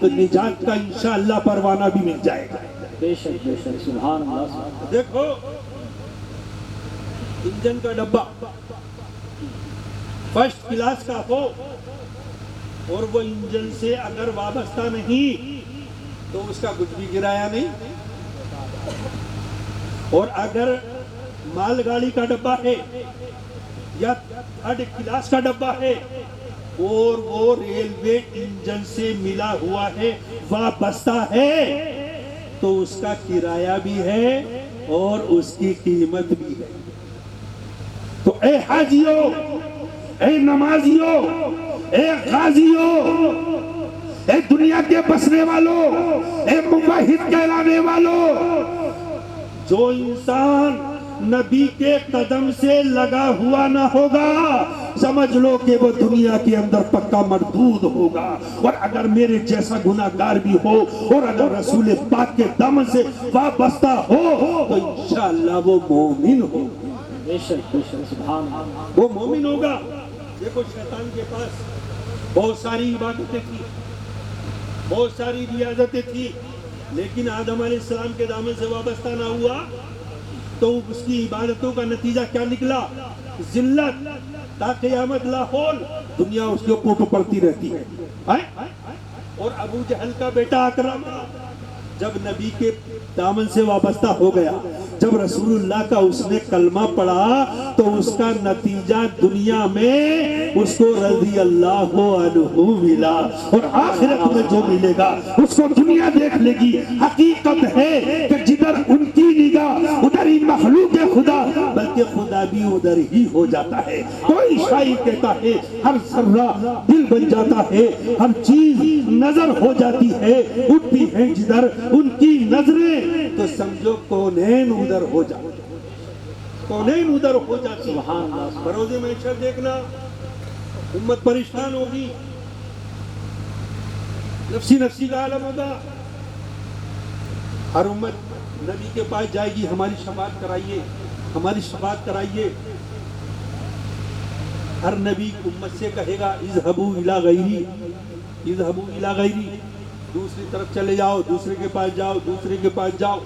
تو نجات کا انشاءاللہ پروانہ بھی مل جائے گا۔ بے شک سبحان اللہ۔ دیکھو انجن کا ڈبہ فرسٹ کلاس کا ہو اور وہ انجن سے اگر وابستہ نہیں تو اس کا کچھ بھی کرایہ نہیں، اور اگر مال گاڑی کا ڈبہ ہے یا تھرڈ کلاس کا ڈبہ ہے اور وہ ریلوے انجن سے ملا ہوا ہے، وابستہ ہے، تو اس کا کرایہ بھی ہے اور اس کی قیمت بھی ہے۔ تو اے حاجیوں، اے نمازیوں، اے غازیوں، اے دنیا کے بسنے والوں، اے موحد کہلانے والوں، جو انسان نبی کے قدم سے لگا ہوا نہ ہوگا سمجھ لو کہ وہ دنیا کے اندر پکا مردود ہوگا، اور اگر میرے جیسا گناہگار بھی ہو اور اگر رسول پاک کے دم سے وابستہ ہو تو انشاءاللہ وہ مومن ہوگا۔ بے شک سبحان اللہ۔ وہ مومن ہوگا۔ دیکھو شیطان کے پاس بہت ساری عبادتیں تھی، بہت ساری ریاضتیں تھی، لیکن آدم علیہ السلام کے دامن سے وابستہ نہ ہوا تو اس کی عبادتوں کا نتیجہ کیا نکلا؟ ذلت، تا قیامت لاحول دنیا اس کے اوپر پڑتی رہتی ہے۔ اور ابو جہل کا بیٹا اکرمہ جب نبی کے دامن سے وابستہ ہو گیا، جب رسول اللہ کا اس نے کلمہ پڑھا تو اس کا نتیجہ دنیا میں اس کو رضی اللہ عنہ ملا، اور آخرت میں جو ملے گا اس کو دنیا دیکھ لے گی۔ حقیقت ہے کہ جدھر ان کی نگاہ ادھر ہی مخلوق خدا، بلکہ خدا بھی ادھر ہی ہو جاتا ہے۔ کوئی شاعر کہتا ہے ہر ذرہ دل بن جاتا ہے، ہر چیز نظر ہو جاتی ہے، اٹھتی ہے جدھر ان کی نظریں تو سمجھو کونین ادھر ہو جاتی، کونین ادھر ہو جاتی۔ سبحان اللہ۔ بروز محشر دیکھنا امت پریشان ہوگی، نفسی نفسی کا عالم ہوگا، ہر امت نبی کے پاس جائے گی، ہماری شفاعت کرائیے، ہماری شفاعت کرائیے۔ ہر نبی امت سے کہے گا اذهبوا الى غیری، اذهبوا الى غیری، دوسری طرف چلے جاؤ، دوسرے کے پاس جاؤ، دوسرے کے پاس جاؤ۔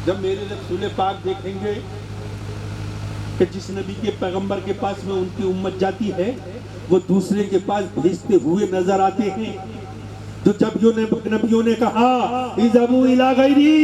جب میرے رسول پاک دیکھیں گے کہ جس نبی کے پیغمبر کے پاس میں ان کی امت جاتی ہے وہ دوسرے کے پاس بھیجتے ہوئے نظر آتے ہیں، جو جب نبیوں نے کہا اذهبوا الى غیری،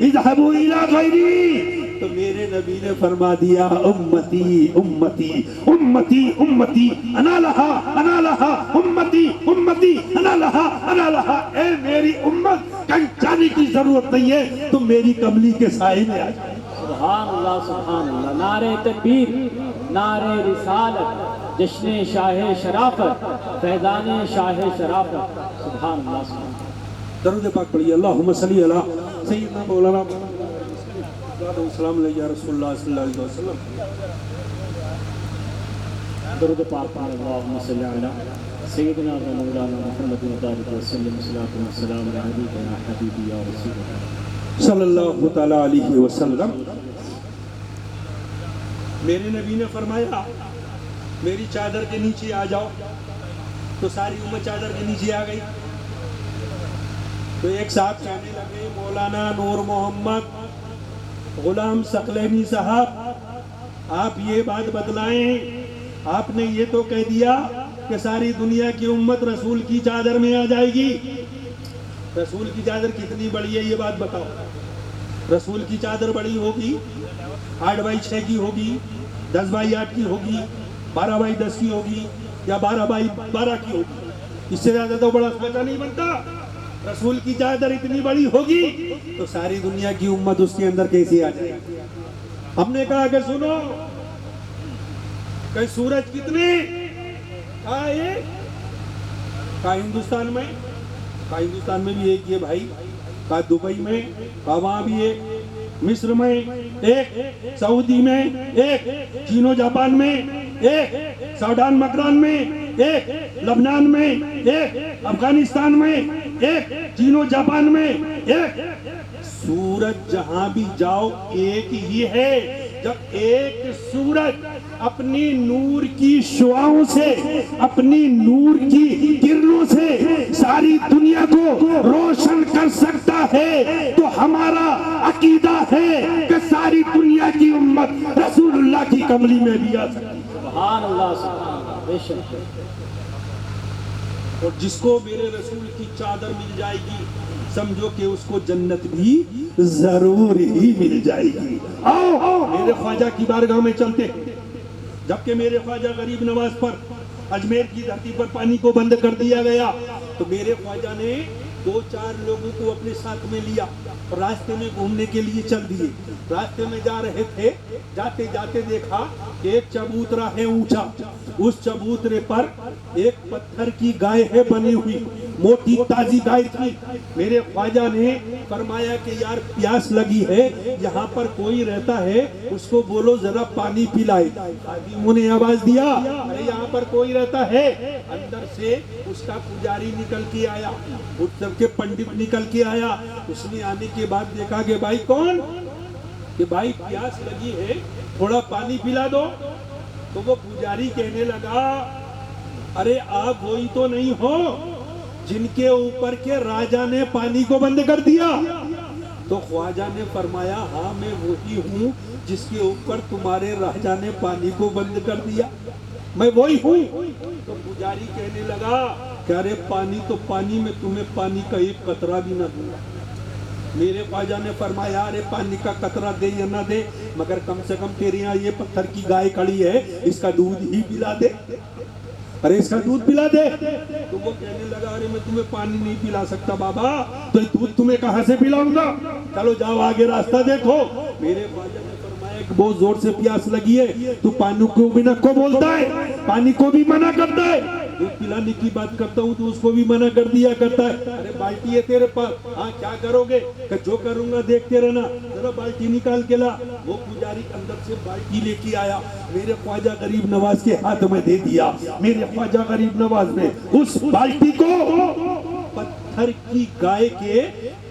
اذهبوا الى غیری، تو میرے نبی نے فرما دیا امتی امتی امتی امتی انا لہا انا لہا، امتی امتی انا لہا انا لہا۔ اے میری امت کہیں جانے کی ضرورت نہیں ہے، تم میری کملی کے سائے میں آ جائے۔ سبحان اللہ سبحان اللہ۔ نعرہ تکبیر، نعرہ رسالت، جشن شاہ شرافت، فیضان شاہ شرافت۔ سبحان اللہ سبحان اللہ۔ درود پاک پڑھیے، اللہم صلی علی سیدنا مولانا السلام علیہ رسول اللہ صلی اللہ علیہ وسلم۔ درود پاک پڑھیں، اللہم صلی علی سیدنا و مولانا محمد وبارک وسلم، صلاۃ و سلام علیک یا حبیبی یا رسول اللہ صلی اللہ تعالی علیہ وسلم۔ میرے نبی نے فرمایا میری چادر کے نیچے آ جاؤ، تو ساری امت چادر کے نیچے آ گئی۔ تو ایک صاحب کہنے لگے مولانا نور محمد غلام ثقلینی صاحب، آپ یہ بات بتلائیں، آپ نے یہ تو کہہ دیا کہ ساری دنیا کی امت رسول کی چادر میں آ جائے گی، رسول کی چادر کتنی بڑی ہے یہ بات بتاؤ۔ رسول کی چادر بڑی ہوگی 8x6 کی ہوگی، 10x8 کی ہوگی، 12x10 کی ہوگی، یا 12x12 کی ہوگی، اس سے زیادہ تو بڑا خطا نہیں بنتا۔ رسول کی چادر اتنی بڑی ہوگی تو ساری دنیا کی امت اس کے اندر کیسے آ جائے گی؟ ہم نے کہا کہ سنو، کہ سورج کتنے کہا ایک، کہا ہندوستان میں، کہا ہندوستان میں بھی ایک ہی ہے بھائی، کہا دبئی میں، کہا وہاں بھی ایک، مصر میں ایک، سعودی میں ایک، چین و جاپان میں ایک، سوڈان مکران میں ایک، لبنان میں ایک، افغانستان میں ایک، چین و جاپان میں ایک۔ سورج جہاں بھی جاؤ ایک ہی ہے۔ جب ایک سورج اپنی نور کی شعاؤں سے، اپنی نور کی کرنوں سے ساری دنیا کو روشن کر سکتا ہے تو ہمارا عقیدہ ہے کہ ساری دنیا کی امت رسول اللہ کی کملی میں بھی آ سکتی ہے۔ سبحان اللہ سبحان اللہ، بے شک۔ اور جس کو میرے رسول کی چادر مل جائے گی سمجھو کہ اس کو جنت بھی ضرور ہی مل جائے گی۔ آؤ میرے خواجہ کی بارگاہ میں چلتے ہیں۔ جبکہ میرے خواجہ غریب نواز پر اجمیر کی دھرتی پر پانی کو بند کر دیا گیا تو میرے خواجہ نے 2-4 لوگوں کو اپنے ساتھ میں لیا اور راستے میں گھومنے کے لیے چل دیے۔ راستے میں جا رہے تھے، جاتے جاتے دیکھا کہ ایک چبوترا ہے اونچا، اس چبوترے پر ایک پتھر کی گائے ہے بنی ہوئی، موٹی تازی گائے تھی۔ میرے خواجہ نے فرمایا کہ یار پیاس لگی ہے، یہاں پر کوئی رہتا ہے اس کو بولو ذرا پانی پلائے۔ خادموں نے آواز دیا ارے یہاں پر کوئی رہتا ہے۔ اندر سے اس کا پجاری نکل کے آیا، اس سب کے پنڈت نکل کے آیا۔ اس نے آنے کے بعد دیکھا کہ بھائی کون؟ کہ بھائی پیاس لگی ہے، تھوڑا پانی پلا دو۔ تو وہ پجاری کہنے لگا ارے آپ وہی تو نہیں ہو جن کے اوپر کے راجہ نے پانی کو بند کر دیا؟ تو خواجہ نے فرمایا ہاں میں وہی ہوں جس کے اوپر تمہارے راجہ نے پانی کو بند کر دیا، میں وہی ہوں۔ تو پجاری کہنے لگا کہ ارے پانی تو پانی، میں تمہیں پانی کا ایک قطرہ بھی نہ دوں گا۔ میرے خواجہ نے فرمایا ارے پانی کا قطرہ دے یا نہ دے مگر کم سے کم تیرے یہاں یہ پتھر کی گائے کھڑی ہے، اس کا دودھ ہی پلا دے، ارے اس کا دودھ پلا دے۔ تو وہ کہنے لگا ارے میں تمہیں پانی نہیں پلا سکتا بابا، تو یہ دودھ تمہیں کہاں سے پلاؤں گا، چلو جاؤ آگے راستہ دیکھو۔ میرے خواجہ نے فرمایا کہ بہت زور سے پیاس لگی ہے، تو پانی کو بھی نہ کو بولتا ہے، پانی کو بھی منع کرتا ہے، دودھ پلانے کی بات کرتا ہوں تو اس کو بھی منع کر دیا کرتا ہے۔ ارے بالٹی ہے تیرے پاس، ہاں کیا کرو گے؟ کہ جو کروں گا دیکھتے رہنا، ذرا بالٹی نکال کے لا۔ وہ پجاری اندر سے بالٹی لے کے آیا، میرے خواجہ غریب نواز کے ہاتھ میں دے دیا۔ میرے خواجہ غریب نواز نے اس بالٹی کو پتھر کی گائے کے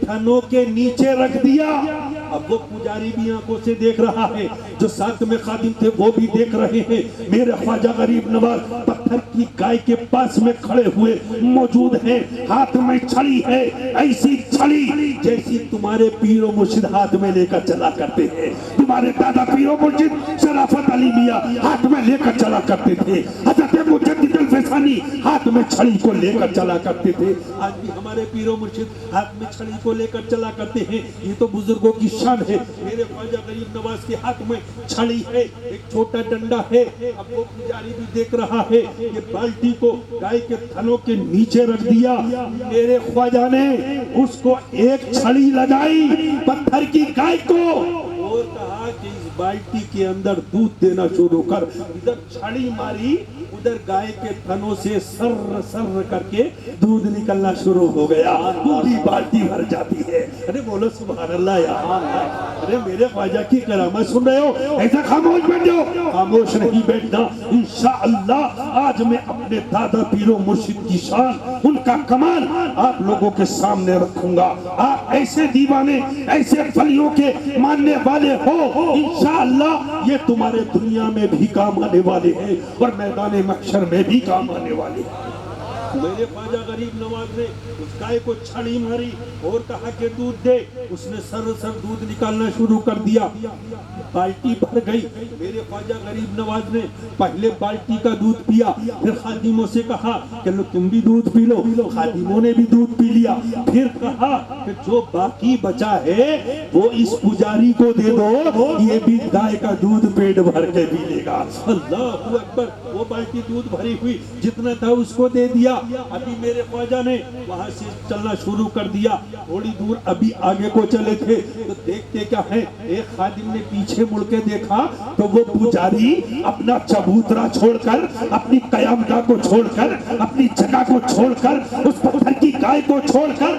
تھنوں کے نیچے رکھ دیا۔ اب وہ پجاری بھی آنکھوں سے دیکھ رہا ہے، جو ساتھ میں خادم تھے وہ بھی دیکھ رہے ہیں۔ میرے خواجہ غریب نواز پتھر کی گائے کے پاس میں کھڑے ہوئے موجود ہیں، ہاتھ میں چھڑی ہے، ایسی چھڑی جیسی تمہارے پیر و مرشد ہاتھ میں لے کر چلا کرتے ہیں۔ تمہارے دادا پیر و مرشد شرافت علی میاں ہاتھ میں لے کر چلا کرتے تھے، حضرت مجدد الفسانی ہاتھ میں چھڑی کو لے کر چلا کرتے تھے۔ آج بھی ہمارے پیر و مرشد ہاتھ میں چھڑی کو لے کر چلا کرتے ہیں، یہ تو بزرگوں کی شان ہے۔ میرے خواجہ غریب نواز کے ہاتھ میں چھڑی ہے، ایک چھوٹا ڈنڈا ہے۔ اب وہ پجاری بھی دیکھ رہا ہے، یہ بالٹی کو گائے کے تھنوں کے نیچے رکھ دیا۔ میرے خواجہ نے اس کو ایک چھڑی لگائی پتھر کی گائے کو اور کہا کہ اس بالٹی کے اندر دودھ دینا شروع کر۔ ادھر چھڑی ماری، ادھر گائے کے تھنوں سے سر سر کر کے دودھ نکلنا شروع ہو گیا، پوری بالٹی بھر جاتی ہے۔ ارے بولو سبحان اللہ یار، ارے میرے خواجہ کی کرامت سن رہے ہو؟ ایسا خاموش بیٹھ جاؤ، خاموش نہیں بیٹھنا۔ انشاءاللہ آج میں اپنے دادا پیر و مرشد کی شان، ان کا کمال آپ لوگوں کے سامنے رکھوں گا۔ آپ ایسے دیوانے، ایسے ولیوں کے ماننے والے ہو، انشاءاللہ یہ تمہارے دنیا میں بھی کام آنے والے ہیں اور میدان محشر میں بھی کام آنے والے ہیں۔ میرے خواجہ غریب نواز نے اس گائے کو چھڑی ماری اور کہا کہ دودھ دے۔ اس نے سر سر دودھ نکالنا شروع کر دیا، بالٹی بھر گئی۔ میرے خواجہ غریب نواز نے پہلے بالٹی کا دودھ پیا، پھر خادموں سے کہا کہ لو تم بھی دودھ پی لو۔ خادموں نے بھی دودھ پی لیا، پھر کہا کہ جو باقی بچا ہے وہ اس پجاری کو دے دو، یہ بھی گائے کا دودھ پیٹ بھر کے پی لے گا۔ اللہ اکبر، وہ بالٹی دودھ بھری ہوئی جتنا تھا اس کو دے دیا۔ ابھی میرے خواجہ نے وہاں سے چلنا شروع کر دیا، تھوڑی دور ابھی آگے کو چلے تھے تو دیکھتے کیا ہے، ایک خادم نے پیچھے مڑ کے دیکھا تو وہ پجاری اپنا چبوترا چھوڑ کر، اپنی قیامگاہ کو چھوڑ کر، اپنی جگہ کو چھوڑ کر، اس پتھر کی گائے کو چھوڑ کر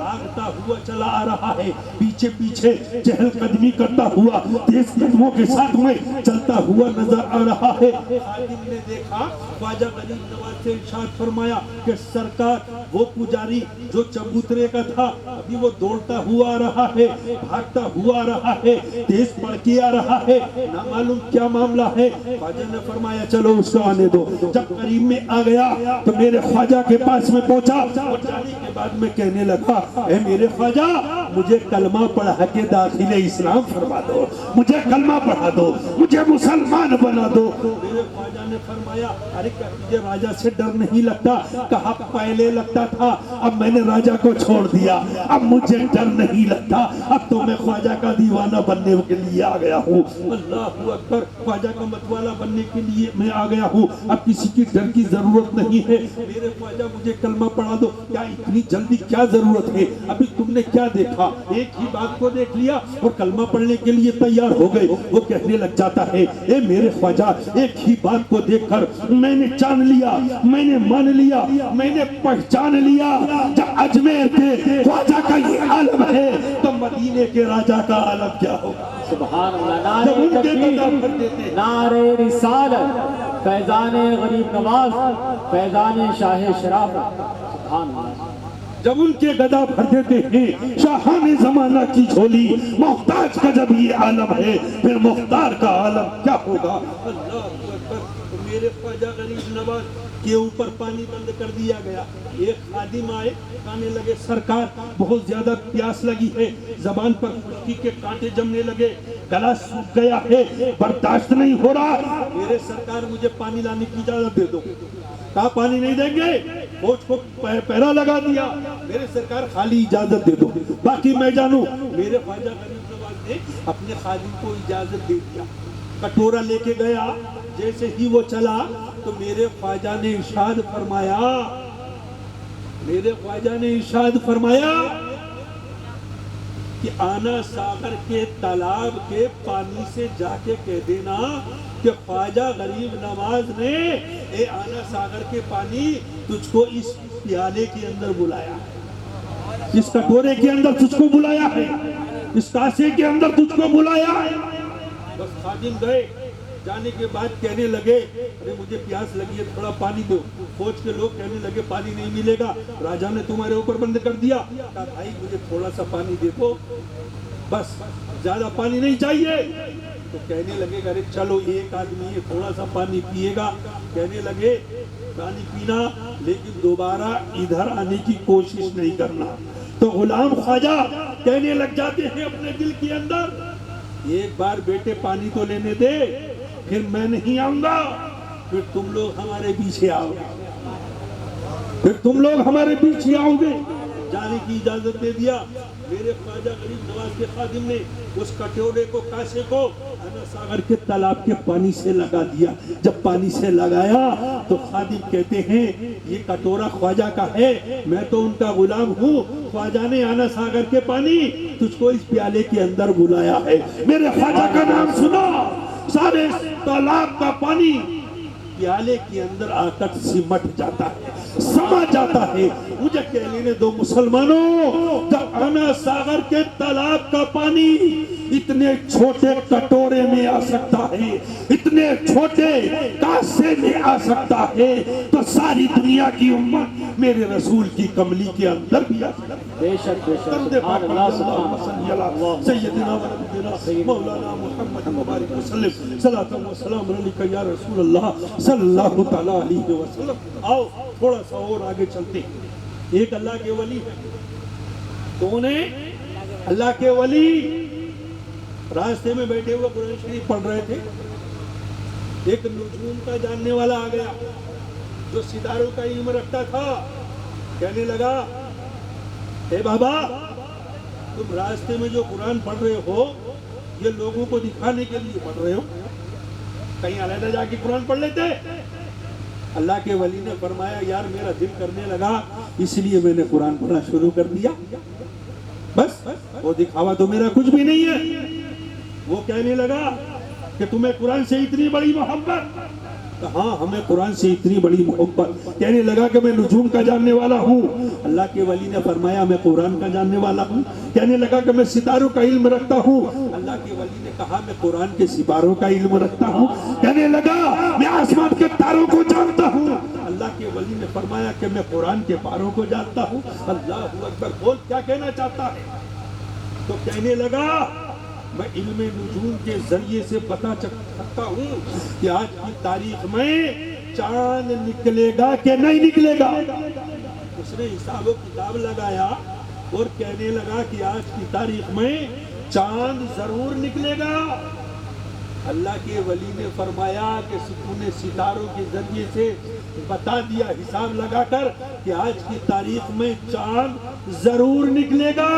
بھاگتا ہوا چلا آ رہا ہے، پیچھے پیچھے چہل قدمی کرتا ہوا تیز قدموں کے ساتھ میں چلتا ہوا نظر آ رہا ہے۔ خادم نے دیکھا، خواجہ غریب نواز سے ارشاد فرمایا کہ سرکار وہ پجاری جو چبوترے کا تھا ابھی وہ دوڑتا ہوا آ رہا ہے، بھاگتا ہوا آ رہا ہے، تیز پڑھ کے آ رہا ہے، نہ معلوم کیا معاملہ ہے۔ خواجہ نے فرمایا چلو اس کو آنے دو۔ جب قریب میں آ گیا تو میرے خواجہ کے پاس میں پہنچا اور جانے کے بعد میں کہنے لگا، اے میرے خواجہ مجھے کلمہ پڑھا کے داخل اسلام فرما دو، مجھے کلمہ پڑھا دو، مجھے مسلمان بنا دو۔ میرے خواجہ نے فرمایا، ارے کیا تجھے راجہ سے ڈر نہیں لگتا؟ کہا پہلے لگتا تھا، اب میں نے راجہ کو چھوڑ دیا، اب مجھے ڈر نہیں لگتا، اب تو میں خواجہ کا دیوانہ بننے کے لیے آ گیا ہوں۔ اللہ اکبر، خواجہ کا متوالا بننے کے لیے میں آ گیا ہوں، اب کسی کی ڈر کی ضرورت نہیں ہے۔ میرے خواجہ مجھے کلمہ پڑھا دو۔ کیا اتنی جلدی کیا ضرورت ہے؟ ابھی تم نے کیا دیکھا؟ ایک ہی بات کو دیکھ لیا اور کلمہ پڑھنے کے لیے تیار ہو گئے۔ وہ کہنے لگ جاتا ہے، اے میرے خواجہ ایک ہی بات کو دیکھ کر میں نے جان لیا، میں نے مان لیا، میں نے پہچان لیا، جب اجمیر کے خواجہ کا یہ عالم ہے تو مدینے کے راجہ کا عالم کیا ہوگا؟ سبحان اللہ، نعرہ تکبیر، نعرہ رسالت، فیضان غریب نواز، فیضان شاہ شرافت، سبحان اللہ۔ جب ان کے گدا بھر دیتے ہیں شاہان زمانہ کی جھولی، محتاج کا جب یہ عالم ہے پھر مختار کا عالم کیا ہوگا؟ اللہ اکبر۔ میرے خواجہ غریب نواز کے اوپر پانی بند کر دیا گیا۔ ایک خادم آئے، کہنے لگے سرکار بہت زیادہ پیاس لگی ہے، زبان پر خشکی کے کانٹے جمنے لگے، گلا سوکھ گیا ہے، برداشت نہیں ہو رہا، میرے سرکار مجھے پانی لانے کی اجازت دے دو۔ کہا پانی نہیں دیں گے، فوج کو پہرا لگا دیا، میرے سرکار خالی اجازت دے دو، باقی میں جانوں۔ میرے خواجہ غریب نواز نے اپنے خادم کو اجازت دے دیا، کٹورا لے کے گیا، جیسے ہی وہ چلا تو میرے خواجہ نے ارشاد فرمایا، میرے خواجہ نے ارشاد فرمایا کہ آنا ساغر کے تالاب کے پانی سے جا کے کہہ دینا کہ خواجہ غریب نواز نے اے آنا ساغر کے پانی تجھ کو اس پیالے کے اندر بلایا ہے، اس کٹورے کے اندر تجھ کو بلایا ہے، اس کاسے کے اندر تجھ کو بلایا ہے۔ بس خادم گئے، جانے کے بعد کہنے لگے ارے مجھے پیاس لگی ہے، تھوڑا پانی دو۔ فوج کے لوگ کہنے لگے پانی نہیں ملے گا، راجہ نے تمہارے اوپر بند کر دیا۔ کہا بھائی مجھے تھوڑا سا پانی دے دو، بس زیادہ پانی نہیں چاہیے۔ تو کہنے لگے ارے چلو ایک آدمی ہے تھوڑا سا پانی پیے گا۔ کہنے لگے پانی پینا لیکن دوبارہ ادھر آنے کی کوشش نہیں کرنا۔ تو غلام خواجہ کہنے لگ جاتے ہیں اپنے دل کے اندر، ایک بار بیٹے پانی تو لینے دے، پھر میں نہیں آؤں گا، پھر تم لوگ ہمارے پیچھے آؤ گے، پھر تم لوگ ہمارے پیچھے آؤ گے۔ جانے کی اجازت دے دیا۔ میرے خواجہ غریب نواز کے خادم نے اس کٹورے کو کاسے کو آنا ساغر کے تالاب کے پانی سے لگا دیا۔ جب پانی سے لگایا تو خادم کہتے ہیں یہ کٹورا خواجہ کا ہے، میں تو ان کا غلام ہوں، خواجہ نے آنا ساغر کے پانی تجھ کو اس پیالے کے اندر بلایا ہے۔ میرے خواجہ کا نام سنا، سارے تالاب کا پانی پیالے کے اندر آ کر سمٹ جاتا ہے، سما جاتا ہے۔ مجھے کہہ لینے دو مسلمانوں، جب آنا ساغر کے تالاب کا پانی اتنے چھوٹے کٹورے میں آ سکتا ہے، اتنے چھوٹے کاسے میں آ سکتا ہے، تو ساری دنیا کی امت میرے رسول کی کملی کے اندر بھی آ سکتا ہے۔ بے شک بے شک، سبحان اللہ، سبحان اللہ، سیدنا و نبینا مولانا محمد مبارک وسلم، صلاۃ و سلام علیکہ یا رسول اللہ صلی اللہ تعالیٰ علیہ وسلم۔ آؤ تھوڑا سا اور آگے چلتے ہیں۔ ایک اللہ کے ولی ہے، کون ہے؟ اللہ کے ولی راستے میں بیٹھے ہوئے قرآن شریف پڑھ رہے تھے، ایک نجوم کا جاننے والا آ گیا جو ستاروں کا علم رکھتا تھا۔ کہنے لگا اے بابا تم راستے میں جو قرآن پڑھ رہے ہو یہ لوگوں کو دکھانے کے لیے پڑھ رہے ہو، کہیں علیحدہ جا کے قرآن پڑھ لیتے؟ اللہ کے ولی نے فرمایا یار میرا دل کرنے لگا اس لیے میں نے قرآن پڑھنا شروع کر دیا، بس وہ دکھاوا تو میرا کچھ بھی نہیں ہے۔ وہ کہنے لگا کہ تمہیں قرآن سے اتنی بڑی محبت کہا ہمیں قرآن سے اتنی بڑی محبت. کہنے لگا کہ میں نجوم کا جاننے والا ہوں. اللہ کے ولی نے فرمایا میں قرآن کا جاننے والا ہوں. کہنے لگا کہ میں ستاروں کا علم رکھتا ہوں. اللہ کے ولی نے کہا میں قرآن کے ستاروں کا علم رکھتا ہوں. کہنے لگا میں آسمان کے تاروں کو جانتا ہوں. اللہ کے ولی نے فرمایا کہ میں قرآن کے پاروں کو جانتا ہوں. اللہ اکبر. بول کیا کہنا چاہتا ہے؟ تو کہنے لگا میں علم نجوم کے ذریعے سے پتا سکتا ہوں کہ آج کی تاریخ میں چاند نکلے گا کہ نہیں نکلے گا. اس نے حساب و کتاب لگایا اور کہنے لگا کہ آج کی تاریخ میں چاند ضرور نکلے گا. اللہ کے ولی نے فرمایا کہ ستون ستاروں کے ذریعے سے بتا دیا حساب لگا کر کہ آج کی تاریخ میں چاند ضرور نکلے گا.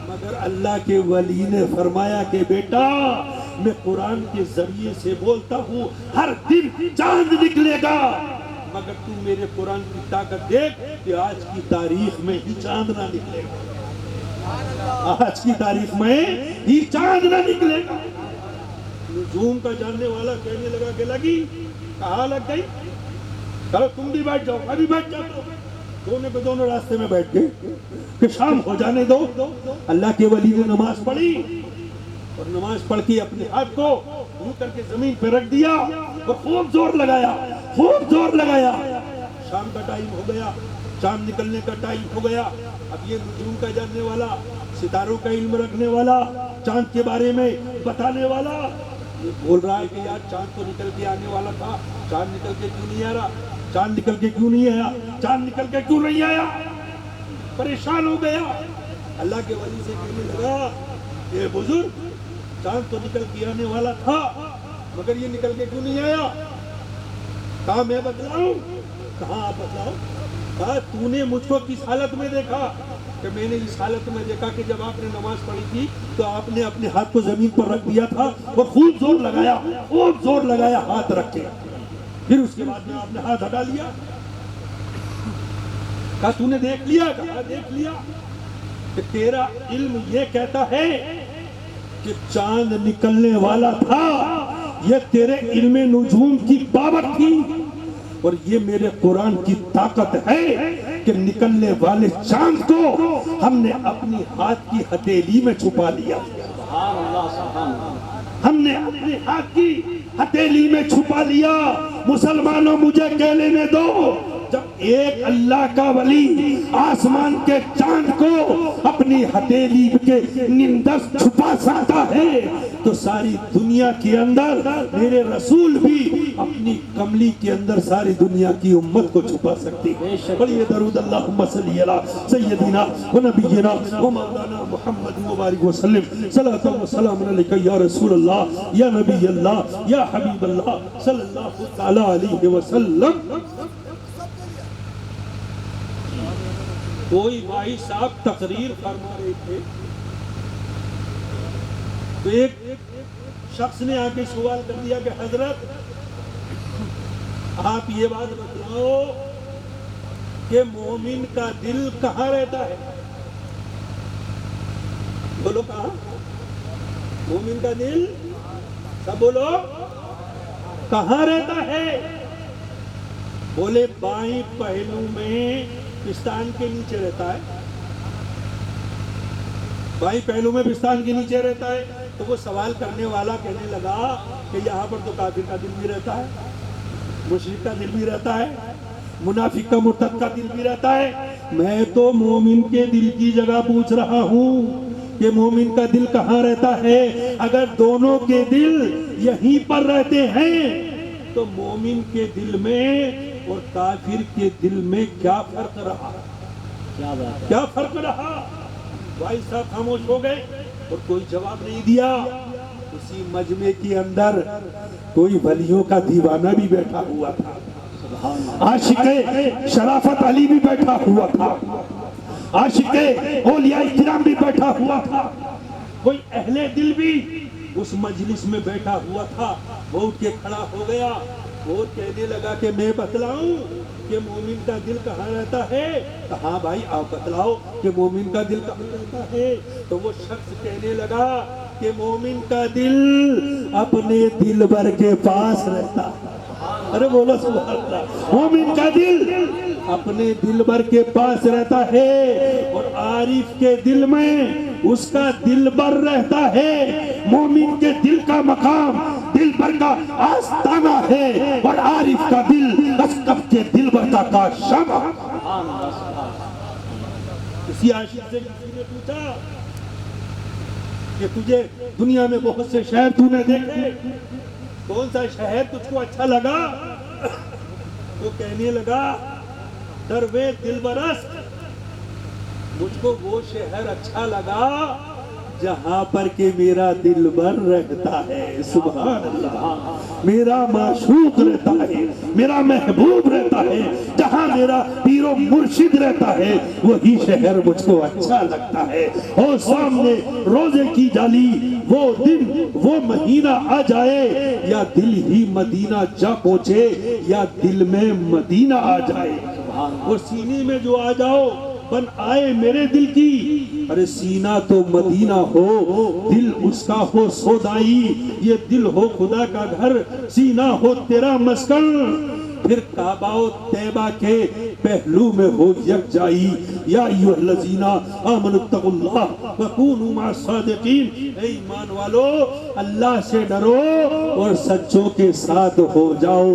مگر اللہ کے ولی نے فرمایا کہ بیٹا میں قرآن کے ذریعے سے بولتا ہوں ہر دن چاند نکلے گا. مگر تو میرے قرآن کی طاقت دیکھ کہ آج کی تاریخ میں ہی چاند نہ نکلے گا. آج کی تاریخ میں ہی چاند نہ نکلے گا. نجوم کا جاننے والا کہنے لگا کہ لگی. کہاں لگ گئی؟ چلو تم بھی بیٹھ جاؤ. ابھی بیٹھ جاؤ. دونوں کے دونوں راستے میں بیٹھ گئے کہ شام ہو جانے دو. اللہ کے ولی نے نماز پڑھی اور نماز پڑھ کے اپنے ہاتھ کو یوں کر کے زمین پہ رکھ دیا اور خوب زور لگایا. شام کا ٹائم ہو گیا. چاند نکلنے کا ٹائم ہو گیا. اب یہ نجوم کا جاننے والا, ستاروں کا علم رکھنے والا, چاند کے بارے میں بتانے والا یہ بول رہا ہے کہ یار چاند تو نکل کے آنے والا تھا, چاند نکل کے کیوں نہیں آ رہا, چاند نکل کے کیوں نہیں آیا, چاند نکل کے کیوں نہیں آیا. پریشان ہو گیا. اللہ کے ولی سے کہنے لگا کہ بزرگ چاند تو نکل کے آنے والا تھا مگر یہ نکل کے کیوں نہیں آیا. کہا میں بتلاؤں. کہاں آپ بتلاؤ. کہا تو نے مجھ کو کس حالت میں دیکھا؟ کہ میں نے اس حالت میں دیکھا کہ جب آپ نے نماز پڑھی تھی تو آپ نے اپنے ہاتھ کو زمین پر رکھ دیا تھا اور خوب زور لگایا ہاتھ رکھ کے. پھر اس کے بعد میں آپ نے ہاتھ ہٹا لیا. کہا تو نے دیکھ لیا؟ کہا دیکھ لیا. کہ تیرا علم یہ کہتا ہے کہ چاند نکلنے والا تھا, یہ تیرے علم نجوم کی پاور تھی اور یہ میرے قرآن کی طاقت ہے کہ نکلنے والے چاند کو ہم نے اپنی ہاتھ کی ہتھیلی میں چھپا لیا. ہم نے اپنے ہاتھ کی ہتھیلی میں چھپا لیا. مسلمانوں مجھے کہہ لینے دو, جب ایک اللہ کا ولی آسمان کے چاند کو اپنی ہتھیلی کے نندس چھپا سکتا ہے تو ساری دنیا کے اندر میرے رسول بھی اپنی کملی کے اندر ساری دنیا کی امت کو چھپا سکتی ہے. بڑی درود اللہم صلی علی سیدنا و نبینا و مولانا محمد مبارک وسلم. صلاۃ و سلام علیکہ یا رسول اللہ, یا نبی اللہ, یا حبیب اللہ صلی اللہ تعالی علیہ وسلم. کوئی بھائی صاحب تقریر فرما رہے تھے تو ایک شخص نے آ کے سوال کر دیا کہ حضرت آپ یہ بات بتلاؤ کہ مومن کا دل کہاں رہتا ہے. بولو کہاں مومن کا دل, سب بولو کہاں رہتا ہے. بولے بائیں پہلو میں پستان کے نیچے رہتا ہے. بائیں پہلو میں پستان کے نیچے رہتا ہے. تو وہ سوال کرنے والا کہنے لگا کہ یہاں پر تو کافر کا دل بھی رہتا ہے, مشرک کا دل بھی رہتا ہے, منافق کا مرتد کا دل بھی رہتا ہے. میں تو مومن کے دل کی جگہ پوچھ رہا ہوں کہ مومن کا دل کہاں رہتا ہے. اگر دونوں کے دل یہیں پر رہتے ہیں تو مومن کے دل میں اور کافر کے دل میں کیا فرق رہا, کیا فرق رہا. بھائی صاحب خاموش ہو گئے اور کوئی جواب نہیں دیا. اسی مجمع کے اندر کوئی ولیوں کا دیوانہ بھی بیٹھا ہوا تھا, عاشق شرافت علی بھی بیٹھا ہوا تھا, عاشق اولیاء کرام بھی بیٹھا ہوا تھا, کوئی اہل دل بھی اس مجلس میں بیٹھا ہوا تھا. وہ اٹھ کے کھڑا ہو گیا اور کہنے لگا کہ میں بتلاؤں کہ مومن کا دل کہاں رہتا ہے. کہاں بھائی آپ بتلاؤ کہ مومن کا دل کہاں رہتا ہے. تو وہ شخص کہنے لگا کہ مومن کا دل اپنے دلبر کے پاس رہتا ہے. ارے بولو سبحان اللہ. مومن کا دل اپنے دلبر کے پاس رہتا ہے اور عارف کے دل میں اس کا دلبر رہتا ہے. مومن کے دل کا مقام دلبر کا آستانہ ہے اور عارف کا دل اشرف کے دلبر کا شمع. کسی عاشق سے کسی نے پوچھا کہ تجھے دنیا میں بہت سے شہر تو نے دیکھے, کون سا شہر تجھ کو اچھا لگا؟ تو کہنے لگا دروے دلبرست, مجھ کو وہ شہر اچھا لگا جہاں پر کہ میرا دلبر رہتا ہے. سبحان اللہ. میرا معشوق رہتا ہے, میرا محبوب رہتا ہے, جہاں میرا پیر و مرشد رہتا ہے وہی شہر مجھ کو اچھا لگتا ہے. اور سامنے روزے کی جالی وہ دن وہ مہینہ آ جائے, یا دل ہی مدینہ جا پہنچے یا دل میں مدینہ آ جائے. اور سینے میں جو آ جاؤ بن آئے میرے دل کی. ارے سینہ تو مدینہ ہو, دل اس کا ہو سودائی. یہ دل ہو خدا کا گھر, سینہ ہو تیرا مسکن. پھر کعبہ و طیبہ کے پہلو میں ہو یکجائی. یا ایھا الذین آمنوا اتقوا اللہ وکونوا مع الصادقین. اے ایمان والو اللہ سے ڈرو اور سچوں کے ساتھ ہو جاؤ.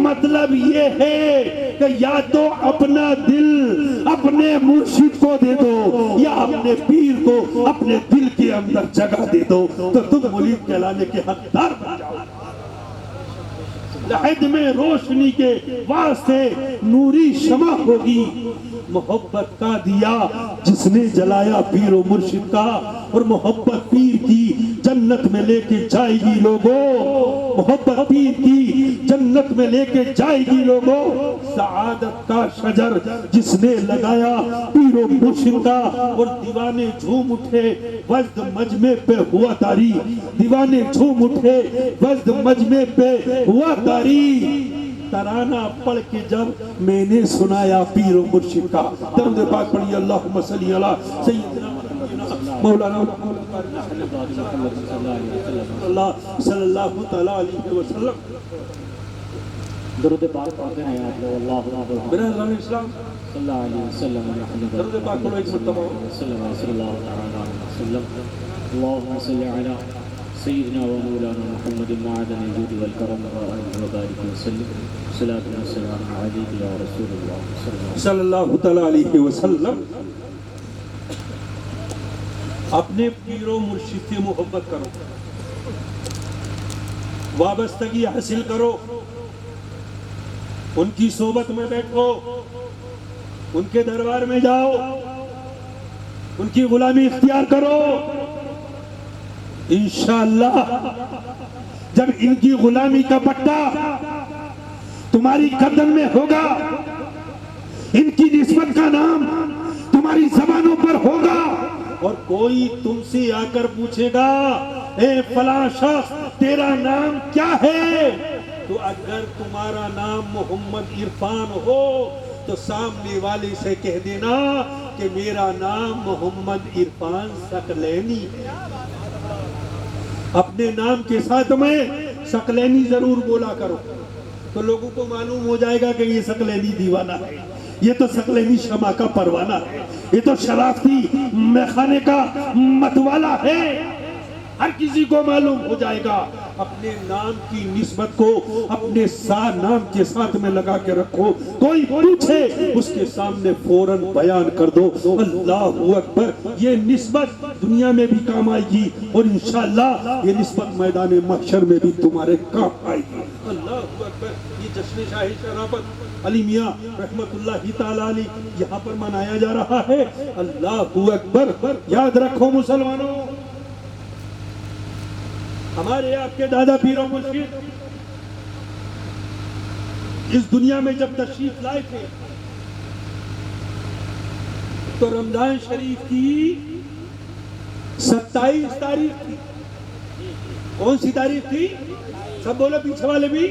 مطلب یہ ہے کہ یا تو اپنا دل اپنے مرشد کو دے دو یا اپنے پیر کو اپنے دل کے اندر جگہ دے دو, تو تم مرید کہلانے کے حقدار بن جاؤ. لحد میں روشنی کے واسطے نوری شمع ہوگی. محبت کا دیا جس نے جلایا پیر و مرشد کا, اور محبت پیر کی جنت میں لے کے جائے گی لوگوں. محبت پیر کی جنت میں لے کے جائے گی لوگوں. سعادت کا شجر جس نے لگایا پیر و مرشد کا, اور دیوانے جھوم اٹھے وزد مجمع پہ ہوا تاری. دیوانے جھوم اٹھے وزد مجمع پہ ہوا تاری. ترانہ پڑھ کے جب میں نے سنایا پیر و مرشد کا. درود پاک پڑھیے اللہم صلی علی سیدنا مولانا اللہ صلی اللہ تعالی علیہ وسلم. درود پاک پڑھتے ہیں آپ لوگ. اللہ برادران اسلام صلی اللہ علیہ وسلم. درود پاک پڑھو ایک مرتبہ. صلی اللہ علیہ وسلم. اللہم صلی علی سیدنا و مولانا محمد معدن الجود والکرم وبارک وسلم. صلاۃ و سلام علیک یا رسول اللہ صلی اللہ تعالی علیہ وسلم. اپنے پیر و مرشد سے محبت کرو, وابستگی حاصل کرو, ان کی صحبت میں بیٹھو, ان کے دربار میں جاؤ, ان کی غلامی اختیار کرو. انشاءاللہ جب ان کی غلامی کا پٹا تمہاری گردن میں ہوگا, ان کی نسبت کا نام تمہاری زبانوں پر ہوگا, اور کوئی تم سے آ کر پوچھے گا اے فلاں شخص تیرا نام کیا ہے, تو اگر تمہارا نام محمد عرفان ہو تو سامنے والے سے کہہ دینا کہ میرا نام محمد عرفان ثقلینی ہے. اپنے نام کے ساتھ میں ثقلینی ضرور بولا کرو, تو لوگوں کو معلوم ہو جائے گا کہ یہ ثقلینی دیوانہ ہے, یہ تو ثقلینی شمع کا پروانہ ہے, یہ تو شرافتی میخانے کا متوالا ہے. ہر کسی کو معلوم ہو جائے گا. اپنے نام کی نسبت کو اپنے نام کے ساتھ میں لگا کے رکھو. کوئی پوچھے اس کے سامنے فوراً بیان کر دو اللہ اکبر. یہ نسبت دنیا میں بھی کام آئے گی, اور انشاءاللہ یہ نسبت میدان محشر میں بھی تمہارے کام آئے گی. اللہ اکبر. یہ جشن شاہ شرافت علی میاں رحمت اللہ تعالی علیہ یہاں پر منایا جا رہا ہے. اللہ اکبر. یاد رکھو مسلمانوں, ہمارے آپ کے دادا پیر و مرشد اس دنیا میں جب تشریف لائے تھے تو رمضان شریف کی 27 تاریخ تھی. کون سی تاریخ تھی؟ سب بولو پیچھے والے بھی.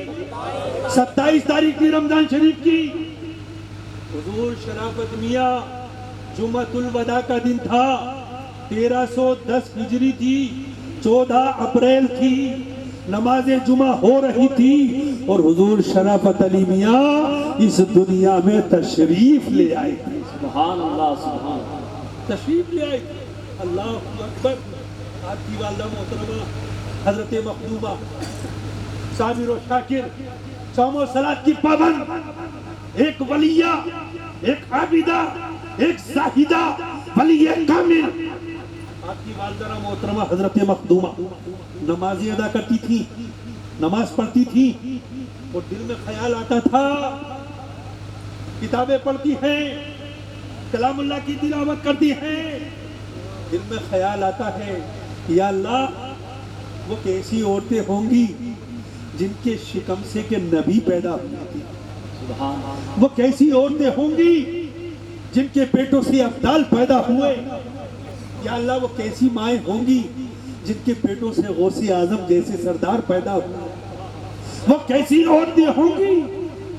27 تاریخ تھی رمضان شریف کی. حضور شرافت میاں جمعۃ الوداع کا دن تھا. 1310 ہجری تھی. 14 اپریل تھی. نماز جمعہ ہو رہی تھی اور حضور شرافت علی میاں اس دنیا میں تشریف لے آئے تھے. سبحان اللہ سبحان اللہ. تشریف لے آئے تھے. اللہ اکبر. آپ کی والدہ محترمہ حضرت مخدومہ صابر و شاکر صوم و صلاۃ کی پابند، ایک ولیہ، ایک عابدہ، ایک زاہدہ، ولی کامل. آپ کی والدہ محترمہ حضرت مخدومہ نمازیں ادا کرتی تھی، نماز پڑھتی تھی اور دل میں خیال آتا تھا، کتابیں پڑھتی ہیں، کلام اللہ کی تلاوت کرتی ہیں، دل میں خیال آتا ہے یا اللہ وہ کیسی عورتیں ہوں گی جن کے شکم سے کہ نبی پیدا ہوئی تھی. سبحان اللہ. وہ کیسی عورتیں ہوں گی جن کے پیٹوں سے ابدال پیدا ہوئے. یا اللہ وہ کیسی مائیں ہوں گی جن کے پیٹوں سے غوث اعظم جیسے سردار پیدا ہوئے. وہ کیسی عورتیں ہوں گی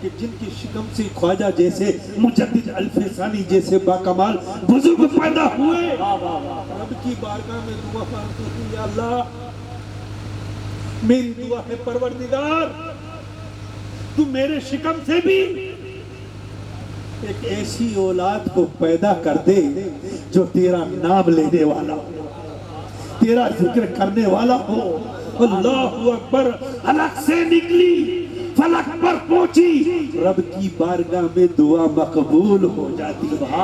کہ جن کی شکم سے خواجہ جیسے مجدد الفسانی جیسے باکمال بزرگ پیدا ہوئے. رب کی بارگاہ میں دعا مانگتا ہوں یا اللہ میری دعا ہے پروردگار تو میرے شکم سے بھی ایک ایسی اولاد کو پیدا کر دے جو تیرا نام لینے والا ہو، تیرا ذکر کرنے والا ہو. اللہ اکبر. حلق سے نکلی فلک پر پہنچی، رب کی بارگاہ میں دعا مقبول ہو جاتی ہے.